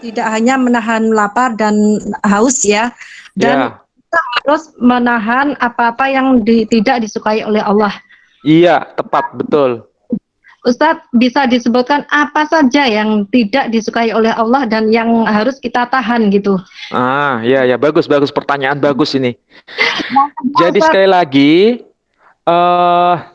tidak hanya menahan lapar dan haus ya, dan Ya, kita harus menahan apa-apa yang tidak disukai oleh Allah. iya, tepat, betul. Ustadz, bisa disebutkan apa saja yang tidak disukai oleh Allah dan yang harus kita tahan gitu? Ya, ya, bagus, bagus. Pertanyaan bagus ini. Yang kedua, Jadi Ustadz, sekali lagi,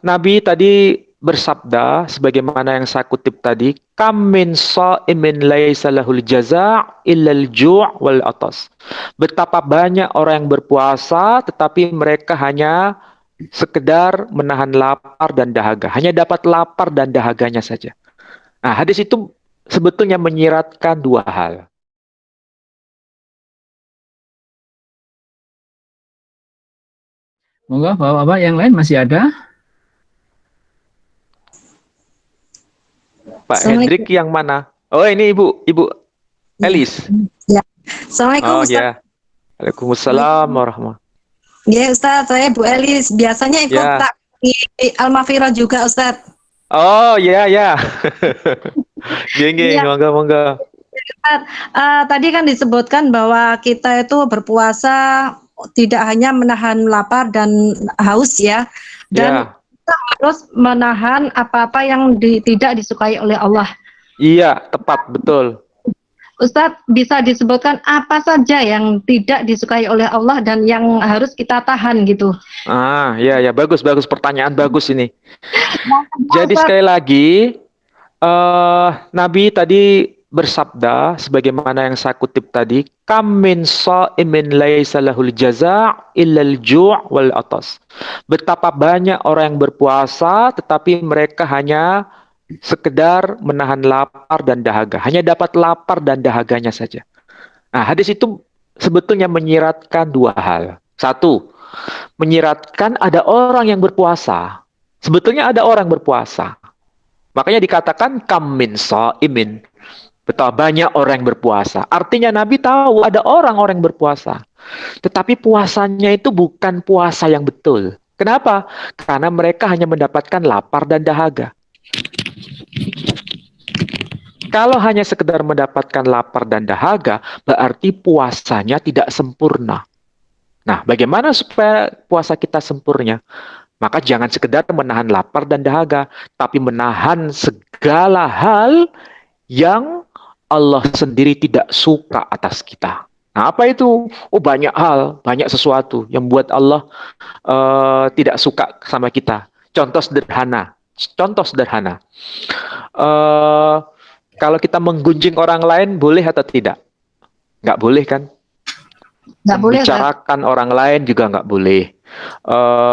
Nabi tadi bersabda, sebagaimana yang saya kutip tadi, kam min sha'imin laisa lahul jaza' illal ju' wal atas. Betapa banyak orang yang berpuasa, tetapi mereka hanya sekedar menahan lapar dan dahaga. Hanya dapat lapar dan dahaganya saja. Nah, hadis itu sebetulnya menyiratkan dua hal. Monggo, Bapak-bapak yang lain masih ada? Pak Hendrik Assalamualaikum. yang mana? Oh, ini Ibu Ya. Elis. Ya. Assalamualaikum Oh Ustadz. ya. Waalaikumsalam warahmatullahi. Ya Ustadz, saya Bu Elis. Biasanya ikut Ya. tak di Al-Mafirah juga Ustadz. Oh ya ya. Geng, Iya, monggo monggo. Ustadz. Tadi kan disebutkan bahwa kita itu berpuasa tidak hanya menahan lapar dan haus ya, dan Ya. kita harus menahan apa-apa yang tidak disukai oleh Allah. Iya, tepat, betul. Ustadz, bisa disebutkan apa saja yang tidak disukai oleh Allah dan yang harus kita tahan gitu? Ya ya, bagus bagus, pertanyaan bagus ini. Yang kedua, Jadi Ustadz, sekali lagi, Nabi tadi bersabda, sebagaimana yang saya kutip tadi, kam min sha'imin laisa lahul jaza' illal ju' wal atas. Betapa banyak orang yang berpuasa, tetapi mereka hanya sekedar menahan lapar dan dahaga. Hanya dapat lapar dan dahaganya saja. Nah, hadis itu sebetulnya menyiratkan dua hal. Satu, menyiratkan ada orang yang berpuasa. Sebetulnya ada orang berpuasa. Makanya dikatakan kam min shaimin. Betapa banyak orang yang berpuasa. Artinya Nabi tahu ada orang-orang yang berpuasa. Tetapi puasanya itu bukan puasa yang betul. Kenapa? Karena mereka hanya mendapatkan lapar dan dahaga. Kalau hanya sekedar mendapatkan lapar dan dahaga, berarti puasanya tidak sempurna. Nah, bagaimana supaya puasa kita sempurna? Maka jangan sekedar menahan lapar dan dahaga, tapi menahan segala hal yang Allah sendiri tidak suka atas kita. Nah, apa itu? Oh, banyak hal, banyak sesuatu yang buat Allah tidak suka sama kita. Contoh sederhana. Contoh sederhana. Eh, Kalau kita menggunjing orang lain, boleh atau tidak? Nggak boleh kan? nggak boleh, Ustadz. Membicarakan orang lain juga nggak boleh.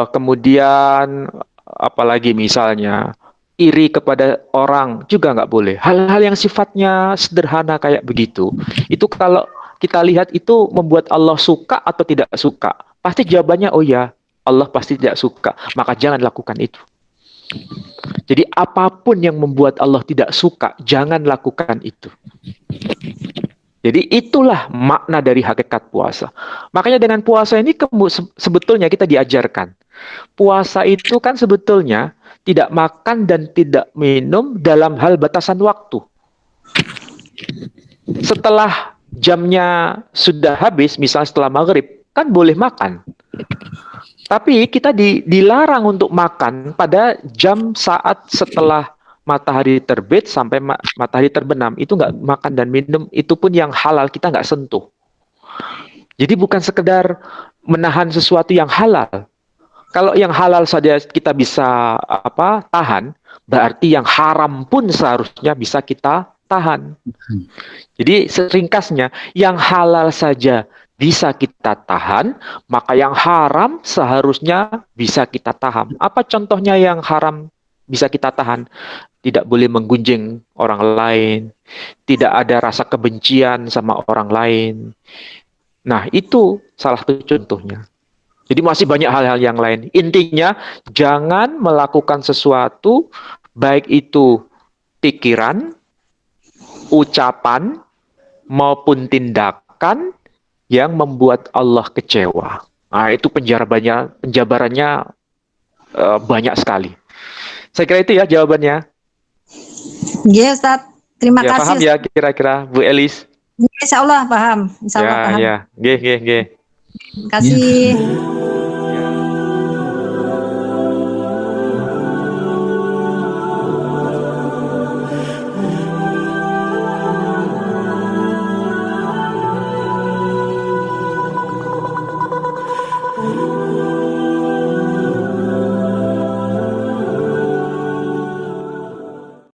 Kemudian, apalagi misalnya, iri kepada orang juga nggak boleh. Hal-hal yang sifatnya sederhana kayak begitu. Itu kalau kita lihat itu membuat Allah suka atau tidak suka. Pasti jawabannya, oh ya, Allah pasti tidak suka. Maka jangan lakukan itu. Jadi apapun yang membuat Allah tidak suka, jangan lakukan itu. Jadi itulah makna dari hakikat puasa. Makanya dengan puasa ini sebetulnya kita diajarkan. Puasa itu kan sebetulnya tidak makan dan tidak minum dalam hal batasan waktu. Setelah jamnya sudah habis, misalnya setelah maghrib, kan boleh makan. Tapi kita dilarang untuk makan pada jam saat setelah matahari terbit sampai matahari terbenam. Itu nggak makan dan minum, itu pun yang halal kita nggak sentuh. Jadi bukan sekedar menahan sesuatu yang halal. Kalau yang halal saja kita bisa tahan, berarti yang haram pun seharusnya bisa kita tahan. Jadi seringkasnya, yang halal saja bisa kita tahan, maka yang haram seharusnya bisa kita tahan. Apa contohnya yang haram bisa kita tahan? Tidak boleh menggunjing orang lain, tidak ada rasa kebencian sama orang lain. Nah, itu salah satu contohnya. Jadi masih banyak hal-hal yang lain. Intinya, jangan melakukan sesuatu, baik itu pikiran, ucapan, maupun tindakan yang membuat Allah kecewa. Nah, itu penjabarannya banyak sekali. Saya kira itu ya jawabannya. Ya Ustadz, terima Ya, kasih paham ya Ustadz. kira-kira Bu Elis? Insya Allah paham. Insya Allah Ya, paham. ya. Nggih, nggih, nggih. Terima kasih.